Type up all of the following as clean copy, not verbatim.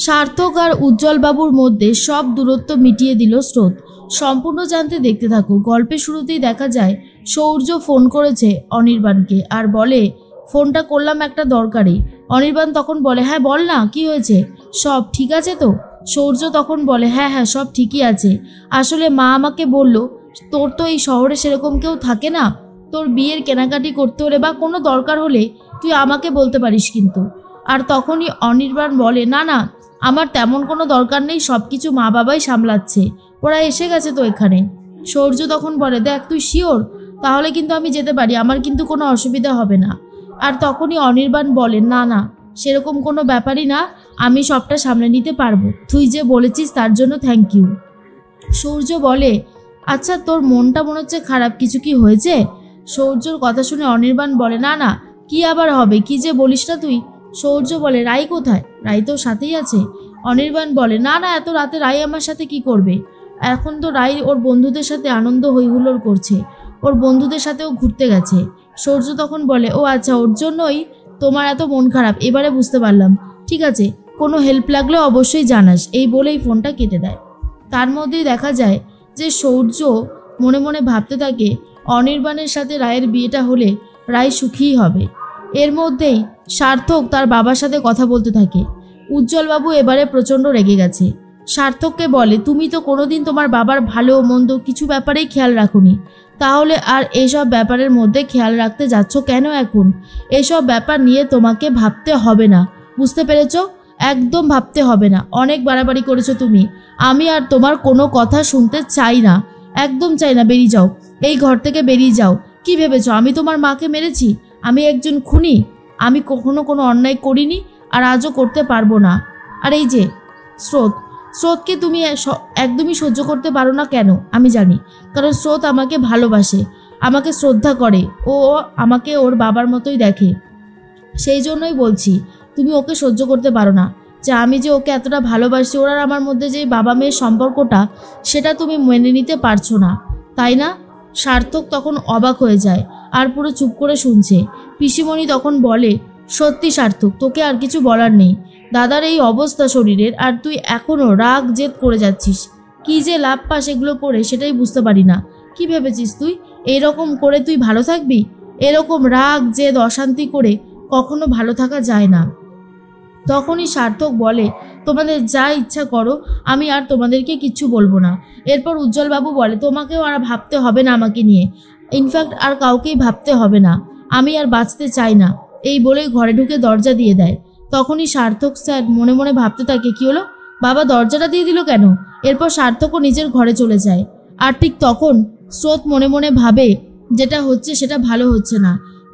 সার্থক আর উজ্জ্বলবাবুর মধ্যে সব দূরত্ব মিটিয়ে দিল স্রোত। সম্পূর্ণ জানতে দেখতে থাকো। গল্পের শুরুতেই দেখা যায় সৌর্য ফোন করেছে অনির্বাণকে আর বলে ফোনটা করলাম একটা দরকারি। অনির্বাণ তখন বলে হ্যাঁ বল না, কি হয়েছে, সব ঠিক আছে তো? সৌর্য তখন বলে হ্যাঁ হ্যাঁ সব ঠিকই আছে। আসলে মা আমাকে বলল তোর তো এই শহরে সেরকম কেউ থাকে না, তোর বিয়ের কেনাকাটি করতে হলে বা কোনো দরকার হলে তুই আমাকে বলতে পারিস কিন্তু। আর তখনই অনির্বাণ বলে না না, আমার তেমন কোনো দরকার নেই, সব কিছু মা বাবাই সামলাচ্ছে, ওরা এসে গেছে তো এখানে। সৌর্য তখন বলে দেখ তুই শিওর? তাহলে কিন্তু আমি যেতে পারি, আমার কিন্তু কোনো অসুবিধা হবে না। আর তখনই অনির্বাণ বলে না না, সেরকম কোনো ব্যাপারই না, আমি সবটা সামলে নিতে পারবো, তুই যে বলেছিস তার জন্য থ্যাংক ইউ। সূর্য বলে আচ্ছা তোর মনটা মনে হচ্ছে খারাপ, কিছু কি হয়েছে? সৌর্যর কথা শুনে অনির্বাণ বলে না না, কি আবার হবে, কি যে বলিস না তুই। সৌর্য বলে রাই কোথায়? রাই তোর সাথেই আছে। অনির্বাণ বলে না না, এত রাতে রাই আমার সাথে কি করবে? এখন তো রাই ওর বন্ধুদের সাথে আনন্দ হইহুল্লোড় করছে, ওর বন্ধুদের সাথেও ঘুরতে গেছে। সূর্য তখন বলে ও আচ্ছা, ওর জন্যই তোমার এত মন খারাপ, এবারে বুঝতে পারলাম, ঠিক আছে, কোনো হেল্প লাগলে অবশ্যই জানাস। এই বলেই ফোনটা কেটে দেয়। তার মধ্যেই দেখা যায় যে সূর্য মনে মনে ভাবতে থাকে অনির্বাণের সাথে রায়ের বিয়েটা হলে রায় সুখীই হবে। এর মধ্যেই সার্থক তার বাবার সাথে কথা বলতে থাকে। উজ্জ্বলবাবু এবারে প্রচণ্ড রেগে গেছে। সার্থককে বলে তুমি তো কোনোদিন তোমার বাবার ভালো মন্দ কিছু ব্যাপারেই খেয়াল রাখোনি, তাহলে আর এসব ব্যাপারের মধ্যে খেয়াল রাখতে যাচ্ছ কেন এখন? এসব ব্যাপার নিয়ে তোমাকে ভাবতে হবে না, বুঝতে পেরেছ? একদম ভাবতে হবে না, অনেক বাড়াবাড়ি করেছো তুমি। আমি আর তোমার কোনো কথা শুনতে চাই না, একদম চাই না, বেরিয়ে যাও, এই ঘর থেকে বেরিয়ে যাও। কি ভেবেছ আমি তোমার মাকে মেরেছি? আমি একজন খুনি? আমি কখনো কোনো অন্যায় করিনি আর আজও করতে পারবো না। আর এই যে স্রোতকে তুমি একদমই সহ্য করতে পারো না কেন আমি জানি, কারণ স্রোত আমাকে ভালোবাসে, আমাকে শ্রদ্ধা করে, ও আমাকে ওর বাবার মতোই দেখে, সেই জন্যই বলছি তুমি ওকে সহ্য করতে পারো না, যে আমি যে ওকে এতটা ভালোবাসি, ওর আর আমার মধ্যে যে বাবা মেয়ের সম্পর্কটা সেটা তুমি মেনে নিতে পারছো না, তাই না? সার্থক তখন অবাক হয়ে যায় আর পুরো চুপ করে শুনছে। পিসিমণি তখন বলে সত্যি সার্থক, তোকে আর কিছু বলার নেই, দাদার এই অবস্থা শরীরের, আর তুই এখনও রাগ জেদ করে যাচ্ছিস, কি যে লাভ পাস এগুলো করে সেটাই বুঝতে পারি না। কি ভেবেছিস তুই এইরকম করে তুই ভালো থাকবি? এরকম রাগ জেদ অশান্তি করে কখনো ভালো থাকা যায় না। তখনই সার্থক বলে তোমাদের যা ইচ্ছা করো, আমি আর তোমাদেরকে কিচ্ছু বলবো না। এরপর উজ্জ্বলবাবু বলে তোমাকেও আর ভাবতে হবে না আমাকে নিয়ে, ইনফ্যাক্ট আর কাউকেই ভাবতে হবে না, আমি আর বাঁচতে চাই না। এই বলেই ঘরে ঢুকে দরজা দিয়ে দেয়। তখনই সার্থক স্যার মনে মনে ভাবতে থাকে কি হলো, বাবা দরজাটা দিয়ে দিল কেন? এরপর সার্থকও নিজের ঘরে চলে যায়। আর ঠিক তখন স্রোত মনে মনে ভাবে যেটা হচ্ছে সেটা ভালো হচ্ছে না,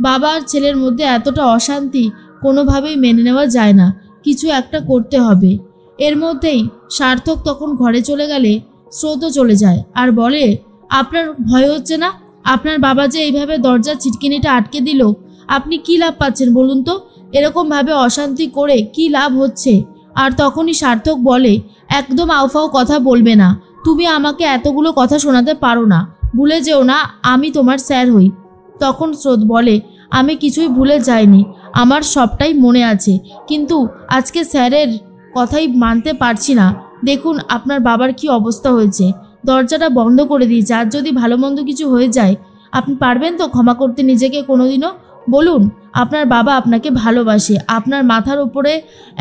বাবা আর ছেলের মধ্যে এতটা অশান্তি কোনোভাবেই মেনে নেওয়া যায় না, কিছু একটা করতে হবে। এর মধ্যেই সার্থক তখন ঘরে চলে গেলে স্রোতও চলে যায় আর বলে আপনার ভয় হচ্ছে না? আপনার বাবা যে এইভাবে দরজার ছিটকিনিটা আটকে দিল, আপনি কি লাভ পাচ্ছেন বলুন তো? এরকমভাবে অশান্তি করে কি লাভ হচ্ছে? আর তখনই সার্থক বলে একদম আউফাও কথা বলবে না, তুমি আমাকে এতগুলো কথা শোনাতে পারো না, ভুলে যেও না আমি তোমার স্যার হই। তখন স্রোত বলে আমি কিছুই ভুলে যাইনি, আমার সবটাই মনে আছে, কিন্তু আজকে স্যারের কথাই মানতে পারছি না। দেখুন আপনার বাবার কি অবস্থা হয়েছে, দরজাটা বন্ধ করে দিয়েছে, আর যদি ভালো মন্দ কিছু হয়ে যায় আপনি পারবেন তো ক্ষমা করতে নিজেকে কোনোদিনও? বলুন, আপনার বাবা আপনাকে ভালোবাসে, আপনার মাথার উপরে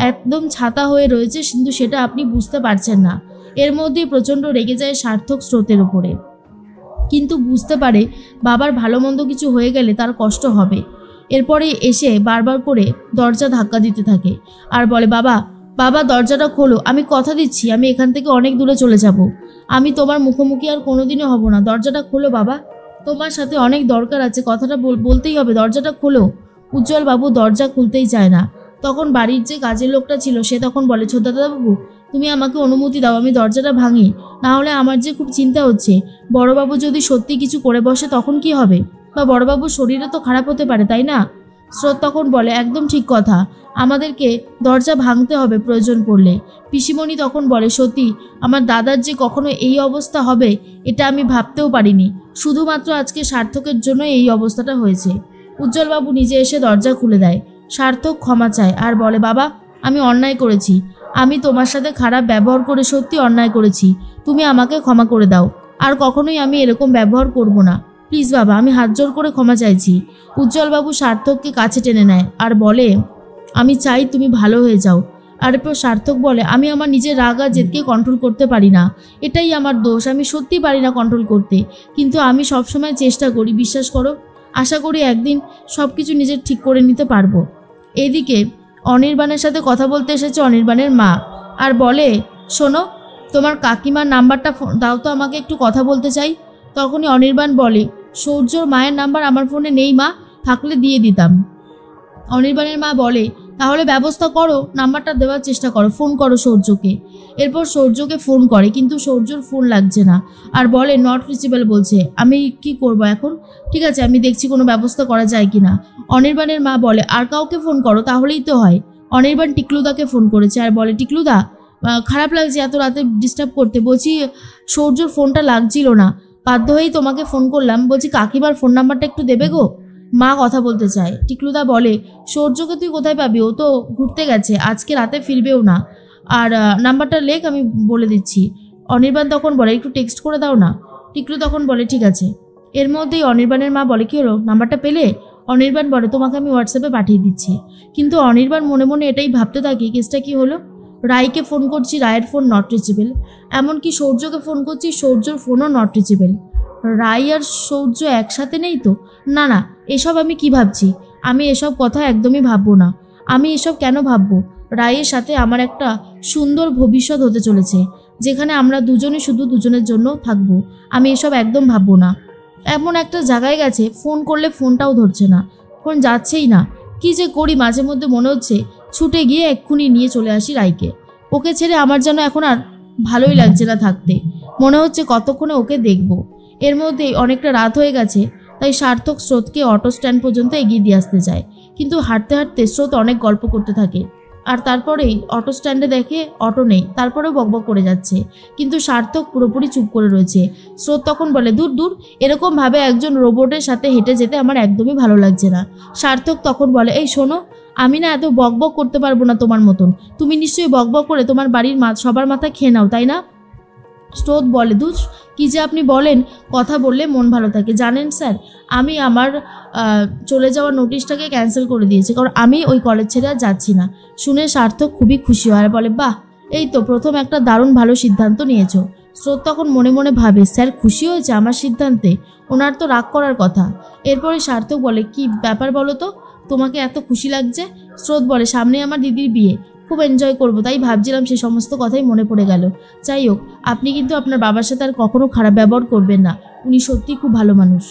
একদম ছাতা হয়ে রয়েছে, কিন্তু সেটা আপনি বুঝতে পারছেন না। এর মধ্যেই প্রচণ্ড রেগে যায় সার্থক স্রোতের উপরে, কিন্তু বুঝতে পারে বাবার ভালো মন্দ কিছু হয়ে গেলে তার কষ্ট হবে। এরপরে এসে বারবার করে দরজা ধাক্কা দিতে থাকে আর বলে বাবা বাবা দরজাটা খোলো, আমি কথা দিচ্ছি আমি এখান থেকে অনেক দূরে চলে যাব, আমি তোমার মুখোমুখি আর কোনোদিনও হব না, দরজাটা খোলো বাবা, তোমার সাথে অনেক দরকার আছে, কথাটা বলতেই হবে, দরজাটা খোলো। উজ্জ্বলবাবু দরজা খুলতেই চায় না। তখন বাড়ির যে কাজের লোকটা ছিল সে তখন বলে ছোটদাদাবাবু তুমি আমাকে অনুমতি দাও, আমি দরজাটা ভাঙি, না হলে আমার যে খুব চিন্তা হচ্ছে, বড়বাবু যদি সত্যি কিছু করে বসে তখন কি হবে, বা বড়বাবুর শরীরে তো খারাপ হতে পারে, তাই না? স্রোত তখন বলে একদম ঠিক কথা, আমাদেরকে দরজা ভাঙতে হবে প্রয়োজন পড়লে। পিসিমণি তখন বলে সত্যি আমার দাদার যে কখনো এই অবস্থা হবে এটা আমি ভাবতেও পারিনি, শুধুমাত্র আজকে সার্থকের জন্য এই অবস্থাটা হয়েছে। উজ্জ্বলবাবু নিজে এসে দরজা খুলে দেয়। সার্থক ক্ষমা চায় আর বলে বাবা আমি অন্যায় করেছি, আমি তোমার সাথে খারাপ ব্যবহার করে সত্যি অন্যায় করেছি, তুমি আমাকে ক্ষমা করে দাও। আর কখনোই আমি এরকম ব্যবহার করব না, প্লিজ বাবা, আমি হাত জোর করে ক্ষমা চাইছি। উজ্জ্বলবাবু সার্থককে কাছে টেনে নেয় আর বলে, আমি চাই তুমি ভালো হয়ে যাও। আর এরপর সার্থক বলে, আমি আমার নিজের রাগ আর জেদকে কন্ট্রোল করতে পারি না, এটাই আমার দোষ, আমি সত্যি পারি না কন্ট্রোল করতে, কিন্তু আমি সবসময় চেষ্টা করি, বিশ্বাস করো। আশা করি একদিন সব কিছু নিজের ঠিক করে নিতে পারবো। এদিকে অনির্বাণের সাথে কথা বলতে এসেছে অনির্বাণের মা আর বলে, শোনো, তোমার কাকিমার নাম্বারটা দাও তো, আমাকে একটু কথা বলতে চাই। তখনই অনির্বাণ বলে, সূর্যর মায়ের নাম্বার আমার ফোনে নেই মা, থাকলে দিয়ে দিতাম। অনির্বাণের মা বলে, তাহলে ব্যবস্থা করো, নাম্বারটা দেওয়ার চেষ্টা করো, ফোন করো সূর্যকে। এরপর সূর্যকে ফোন করে, কিন্তু সূর্যর ফোন লাগছে না আর বলে নট রিচেবল বলছে। আমি কি করব এখন? ঠিক আছে, আমি দেখছি কোনো ব্যবস্থা করা যায় কিনা। অনির্বাণের মা বলে, আর কাউকে ফোন করো, তাহলেই তো হয়। অনির্বাণ টিকলুদাকে ফোন করেছে আর বলে, টিকলুদা, খারাপ লাগছে এত রাতে ডিস্টার্ব করতে, বলছি সূর্যর ফোনটা লাগছিল না, বাধ্য হয়েই তোমাকে ফোন করলাম, বলছি কাকিমার ফোন নাম্বারটা একটু দেবে গো, মা কথা বলতে চায়। টিকলুদা বলে, সূর্যকে তুই কোথায় পাবি, ও তো ঘুরতে গেছে, আজকে রাতে ফিরবেও না, আর নাম্বারটা লেখ, আমি বলে দিচ্ছি। অনির্বাণ তখন বলে, একটু টেক্সট করে দাও না। টিকলু তখন বলে, ঠিক আছে। এর মধ্যেই অনির্বাণের মা বলে, কি হলো, নাম্বারটা পেলে? অনির্বাণ বলে, তোমাকে আমি হোয়াটসঅ্যাপে পাঠিয়ে দিচ্ছি। কিন্তু অনির্বাণ মনে মনে এটাই ভাবতে থাকে, কেসটা কি হলো, রায়কে ফোন করছি, রায়ের ফোন নট রিচেবল, এমনকি সূর্যকে ফোন করছি, সূর্যর ফোনও নট রিচেবল। রায় আর সূর্য একসাথে নেই তো? না না, এসব আমি কি ভাবছি, আমি এসব কথা একদমই ভাববো না। আমি এসব কেন ভাববো? রায়ের সাথে আমার একটা সুন্দর ভবিষ্যৎ হতে চলেছে, যেখানে আমরা দুজনে শুধু দুজনের জন্য থাকবো। আমি এসব একদম ভাববো না। এমন একটা জায়গায় গেছে, ফোন করলে ফোনটাও ধরছে না, ফোন যাচ্ছেই না। কি যে করি, মাঝে মধ্যে মনে হচ্ছে ছুটে গিয়ে এক্ষুনি নিয়ে চলে আসি রায়কে। ওকে ছেড়ে আমার যেন এখন আর ভালোই লাগছে না থাকতে, মনে হচ্ছে কতক্ষণে ওকে দেখবো। এর মধ্যেই অনেকটা রাত হয়ে গেছে, তাই সার্থক স্রোতকে অটো স্ট্যান্ড পর্যন্ত এগিয়ে দিয়ে আসতে যায়। কিন্তু হাঁটতে হাঁটতে স্রোত অনেক গল্প করতে থাকে, আর তারপরেই অটো স্ট্যান্ডে দেখে অটো নেই, তারপরেও বকবক করে যাচ্ছে, কিন্তু সার্থক পুরোপুরি চুপ করে রয়েছে। স্রোত তখন বলে, দূর দূর, এরকমভাবে একজন রোবটের সাথে হেঁটে যেতে আমার একদমই ভালো লাগছে না। সার্থক তখন বলে, এই শোনো, আমি না এত বকবক করতে পারবো না তোমার মতন, তুমি নিশ্চয়ই বকবক করে তোমার বাড়ির সবার মাথা খেয়ে নাও, তাই না? স্রোত বলে, দুষ কি যে আপনি বলেন, কথা বললে মন ভালো থাকে। জানেন স্যার, আমি আমার চলে যাওয়ার নোটিশটাকে ক্যান্সেল করে দিয়েছি, কারণ আমি ওই কলেজ ছেড়ে আর যাচ্ছি না। শুনে সার্থক খুবই খুশি হয় আর বলে, বাহ, এই তো প্রথম একটা দারুণ ভালো সিদ্ধান্ত নিয়েছো। স্রোত তখন মনে মনে ভাবে, স্যার খুশি হয়েছে আমার সিদ্ধান্তে, ওনার তো রাগ করার কথা। এরপরে সার্থক বলে, কি ব্যাপার বলো তো, তোমাকে এত খুশি লাগছে? স্রোত বলে, সামনে আমার দিদির বিয়ে, খুব এনজয় করবো, তাই ভাবছিলাম, সে সমস্ত কথাই মনে পড়ে গেল। যাই হোক, আপনি কিন্তু আপনার বাবার সাথে আর কখনো খারাপ ব্যবহার করবেন না, উনি সত্যিই খুব ভালো মানুষ।